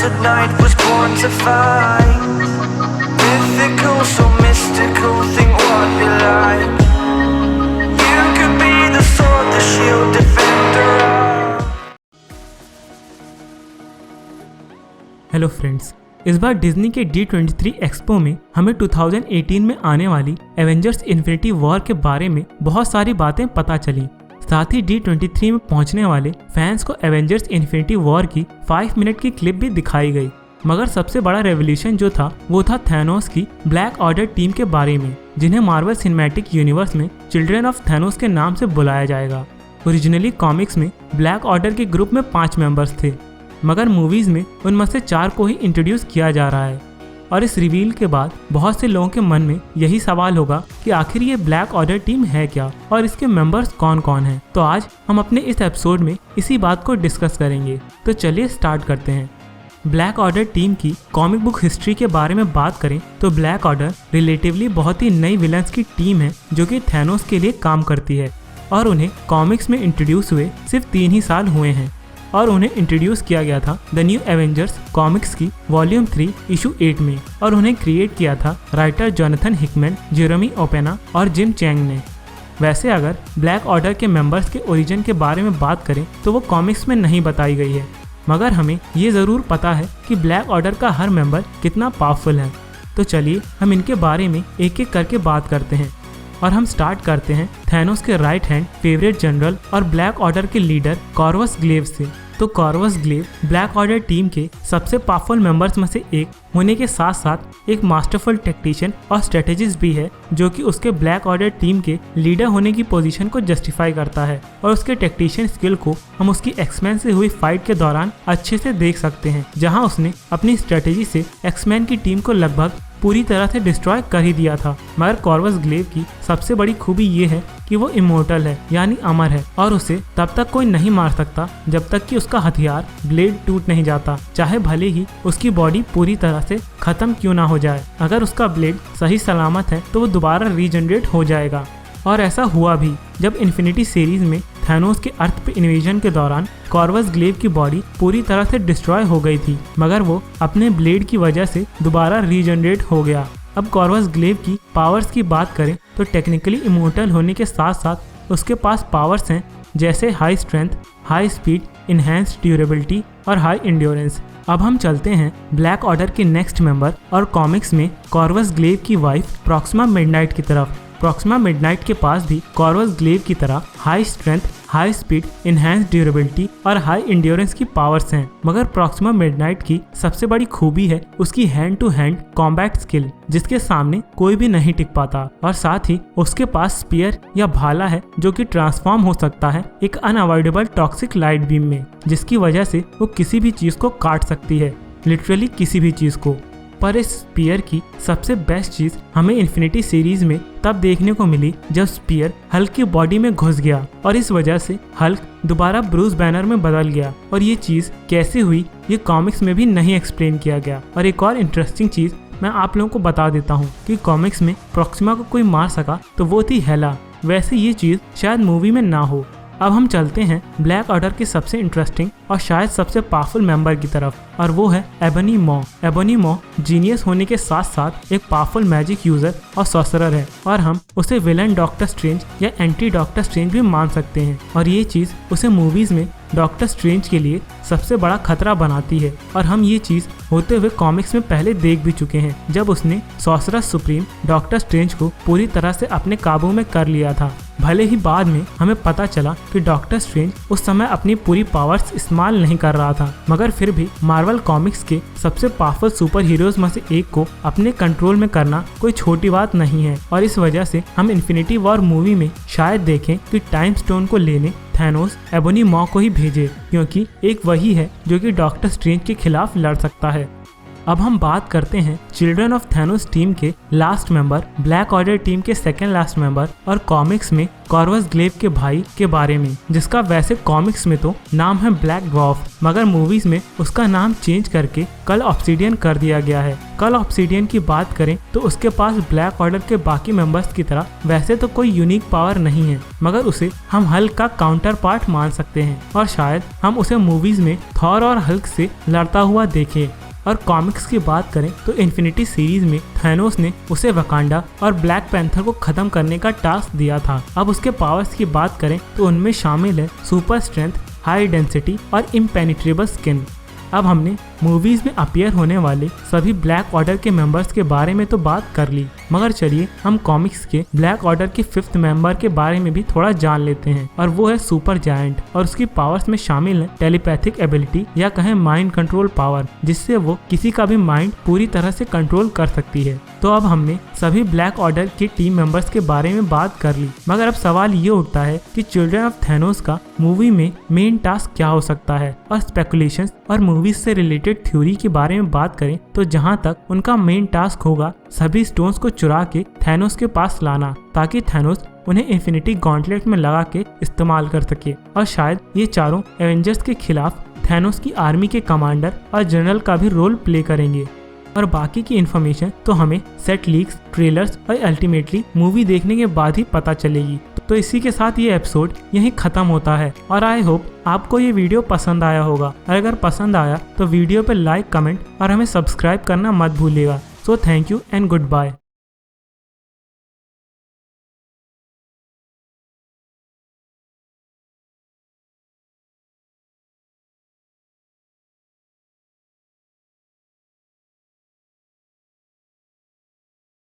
tonight was born to fight. Mythical, so mystical, think what you like. You could be the sword, the shield, defender of. Hello friends, इस बार Disney के D23 expo में हमें 2018 में आने वाली Avengers infinity war के बारे में बहुत सारी बातें पता चली। साथ ही D23 में पहुंचने वाले फैंस को एवेंजर्स इन्फिनिटी वॉर की 5 मिनट की क्लिप भी दिखाई गई। मगर सबसे बड़ा रेवोल्यूशन जो था वो था थैनोस की ब्लैक ऑर्डर टीम के बारे में, जिन्हें मार्वल सिनेमैटिक यूनिवर्स में चिल्ड्रन ऑफ थैनोस के नाम से बुलाया जाएगा। ओरिजिनली कॉमिक्स में ब्लैक ऑर्डर के ग्रुप में 5 मेंबर्स थे, मगर मूवीज में उनमें से 4 को ही इंट्रोड्यूस किया जा रहा है। और इस रिवील के बाद बहुत से लोगों के मन में यही सवाल होगा कि आखिर ये ब्लैक ऑर्डर टीम है क्या और इसके मेंबर्स कौन कौन हैं। तो आज हम अपने इस एपिसोड में इसी बात को डिस्कस करेंगे। तो चलिए स्टार्ट करते हैं। ब्लैक ऑर्डर टीम की कॉमिक बुक हिस्ट्री के बारे में बात करें तो ब्लैक ऑर्डर रिलेटिवली बहुत ही नई विलन्स की टीम है जो कि थैनोस के लिए काम करती है और उन्हें कॉमिक्स में इंट्रोड्यूस हुए सिर्फ 3 ही साल हुए हैं और उन्हें इंट्रोड्यूस किया गया था द न्यू एवेंजर्स कॉमिक्स की वॉल्यूम 3 इशू 8 में और उन्हें क्रिएट किया था राइटर जोनाथन हिकमैन, जेरेमी ओपेना और जिम चैंग ने। वैसे अगर ब्लैक ऑर्डर के मेंबर्स के ओरिजिन के बारे में बात करें तो वो कॉमिक्स में नहीं बताई गई है, मगर हमें ये ज़रूर पता है कि ब्लैक ऑर्डर का हर मेंबर कितना पावरफुल है। तो चलिए हम इनके बारे में एक एक करके बात करते हैं और हम स्टार्ट करते हैं थैनोस के राइट हैंड फेवरेट जनरल और ब्लैक ऑर्डर के लीडर कॉर्वस ग्लेव से। तो कॉर्वस ग्लेव ब्लैक ऑर्डर टीम के सबसे पावरफुल मेंबर्स में से एक होने के साथ साथ एक मास्टरफुल टेक्टिशियन और स्ट्रेटेजिस्ट भी है, जो कि उसके ब्लैक ऑर्डर टीम के लीडर होने की पोजीशन को जस्टिफाई करता है। और उसके टेक्टिशियन स्किल को हम उसकी एक्समैन से हुई फाइट के दौरान अच्छे से देख सकते हैं, जहां उसने अपनी स्ट्रेटेजी से एक्समैन की टीम को लगभग पूरी तरह से डिस्ट्रॉय कर ही दिया था। मगर कॉर्वस ग्लेव की सबसे बड़ी खूबी ये है कि वो इमोर्टल है, यानी अमर है, और उसे तब तक कोई नहीं मार सकता जब तक कि उसका हथियार ब्लेड टूट नहीं जाता, चाहे भले ही उसकी बॉडी पूरी तरह से खत्म क्यों ना हो जाए। अगर उसका ब्लेड सही सलामत है तो वो दोबारा रीजनरेट हो जाएगा। और ऐसा हुआ भी जब इन्फिनिटी सीरीज में थैनोस के अर्थ पे इन्वेजन के दौरान कॉर्वस ग्लेव की बॉडी पूरी तरह से डिस्ट्रॉय हो गई थी, मगर वो अपने ब्लेड की वजह से दोबारा रीजनरेट हो गया। अब कॉर्वस ग्लेव की पावर्स की बात करें तो टेक्निकली इमोर्टल होने के साथ साथ उसके पास पावर्स हैं जैसे high strength, high speed, enhanced durability और हाई एंड्योरेंस। अब हम चलते हैं ब्लैक ऑर्डर के नेक्स्ट मेंबर और कॉमिक्स में कॉर्वस ग्लेव की वाइफ प्रॉक्सिमा मिडनाइट की तरफ। प्रॉक्सिमा मिडनाइट के पास भी कॉर्वस ग्लेव की तरह high strength, high speed, enhanced durability और हाई एंड्योरेंस की पावर्स हैं, मगर प्रॉक्सिमा मिडनाइट की सबसे बड़ी खूबी है उसकी hand to hand combat skill, जिसके सामने कोई भी नहीं टिक पाता। और साथ ही उसके पास स्पीयर या भाला है जो कि ट्रांसफॉर्म हो सकता है एक अनअवॉइडेबल टॉक्सिक लाइट बीम में, जिसकी वजह से वो किसी भी चीज को काट सकती है, लिटरली किसी भी चीज को। पर इस स्पीयर की सबसे बेस्ट चीज हमें इन्फिनिटी सीरीज में तब देखने को मिली जब स्पीयर हल्क की बॉडी में घुस गया और इस वजह से हल्क दोबारा ब्रूस बैनर में बदल गया। और ये चीज कैसे हुई ये कॉमिक्स में भी नहीं एक्सप्लेन किया गया। और एक और इंटरेस्टिंग चीज मैं आप लोगों को बता देता हूँ कि कॉमिक्स में प्रॉक्सिमा को कोई मार सका तो वो थी हेला, वैसे ये चीज शायद मूवी में ना हो। अब हम चलते हैं ब्लैक ऑर्डर के सबसे इंटरेस्टिंग और शायद सबसे पावरफुल मेंबर की तरफ, और वो है एबनी मॉ। एबनी मॉ जीनियस होने के साथ साथ एक पावरफुल मैजिक यूजर और सॉर्सरर है, और हम उसे विलन डॉक्टर स्ट्रेंज या एंटी डॉक्टर स्ट्रेंज भी मान सकते हैं। और ये चीज उसे मूवीज में डॉक्टर स्ट्रेंज के लिए सबसे बड़ा खतरा बनाती है। और हम ये चीज होते हुए कॉमिक्स में पहले देख भी चुके हैं जब उसने सॉर्सरस सुप्रीम डॉक्टर स्ट्रेंज को पूरी तरह से अपने काबू में कर लिया था। भले ही बाद में हमें पता चला कि डॉक्टर स्ट्रेंज उस समय अपनी पूरी पावर्स इस्तेमाल नहीं कर रहा था, मगर फिर भी मार्वल कॉमिक्स के सबसे पावरफुल सुपर हीरोज में से एक को अपने कंट्रोल में करना कोई छोटी बात नहीं है। और इस वजह से हम इन्फिनिटी वॉर मूवी में शायद देखें कि टाइम स्टोन को लेने थैनोस एबनी मॉ को ही भेजे, क्योंकि एक वही है जो कि डॉक्टर स्ट्रेंज के खिलाफ लड़ सकता है। अब हम बात करते हैं चिल्ड्रन ऑफ थैनोस टीम के last member, black order team के सेकंड लास्ट मेंबर और कॉमिक्स में कॉर्वस ग्लेव के भाई के बारे में, जिसका वैसे कॉमिक्स में तो नाम है ब्लैक ड्वार्फ, मगर मूवीज में उसका नाम चेंज करके कल ऑब्सिडियन कर दिया गया है। कल ऑब्सिडियन की बात करें तो उसके पास ब्लैक ऑर्डर के बाकी मेंबर्स की तरह वैसे तो कोई यूनिक पावर नहीं है, मगर उसे हम हल्क का काउंटर पार्ट मान सकते हैं और शायद हम उसे मूवीज में थॉर और हल्क से लड़ता हुआ देखें। और कॉमिक्स की बात करें तो इन्फिनिटी सीरीज में थैनोस ने उसे वकांडा और ब्लैक पैंथर को खत्म करने का टास्क दिया था। अब उसके पावर्स की बात करें तो उनमें शामिल है सुपर स्ट्रेंथ, हाई डेंसिटी और इम्पेनिट्रेबल स्किन। अब हमने मूवीज में अपीयर होने वाले सभी ब्लैक ऑर्डर के मेंबर्स के बारे में तो बात कर ली, मगर चलिए हम कॉमिक्स के ब्लैक ऑर्डर के 5th मेंबर के बारे में भी थोड़ा जान लेते हैं, और वो है सुपर जायंट। और उसकी पावर्स में शामिल है टेलीपैथिक एबिलिटी या कहें माइंड कंट्रोल पावर, जिससे वो किसी का भी माइंड पूरी तरह से कंट्रोल कर सकती है। तो अब हमने सभी ब्लैक ऑर्डर के टीम मेंबर्स के बारे में बात कर ली, मगर अब सवाल ये उठता है कि चिल्ड्रन ऑफ थैनोस का मूवी में मेन टास्क क्या हो सकता है। और स्पेकुलेशंस और मूवीज से रिलेटेड थ्योरी के बारे में बात करें तो जहां तक उनका मेन टास्क होगा सभी स्टोन्स को चुरा के थैनोस के पास लाना, ताकि थैनोस उन्हें इन्फिनिटी गॉन्टलेट में लगा के इस्तेमाल कर सके। और शायद ये चारों एवेंजर्स के खिलाफ थैनोस की आर्मी के कमांडर और जनरल का भी रोल प्ले करेंगे। और बाकी की इन्फॉर्मेशन तो हमें सेट लीक्स, ट्रेलर्स और अल्टीमेटली मूवी देखने के बाद ही पता चलेगी। तो इसी के साथ ये एपिसोड यहीं खत्म होता है और आई होप आपको ये वीडियो पसंद आया होगा। और अगर पसंद आया तो वीडियो पे लाइक, कमेंट और हमें सब्सक्राइब करना मत भूलिएगा। So thank you and good bye.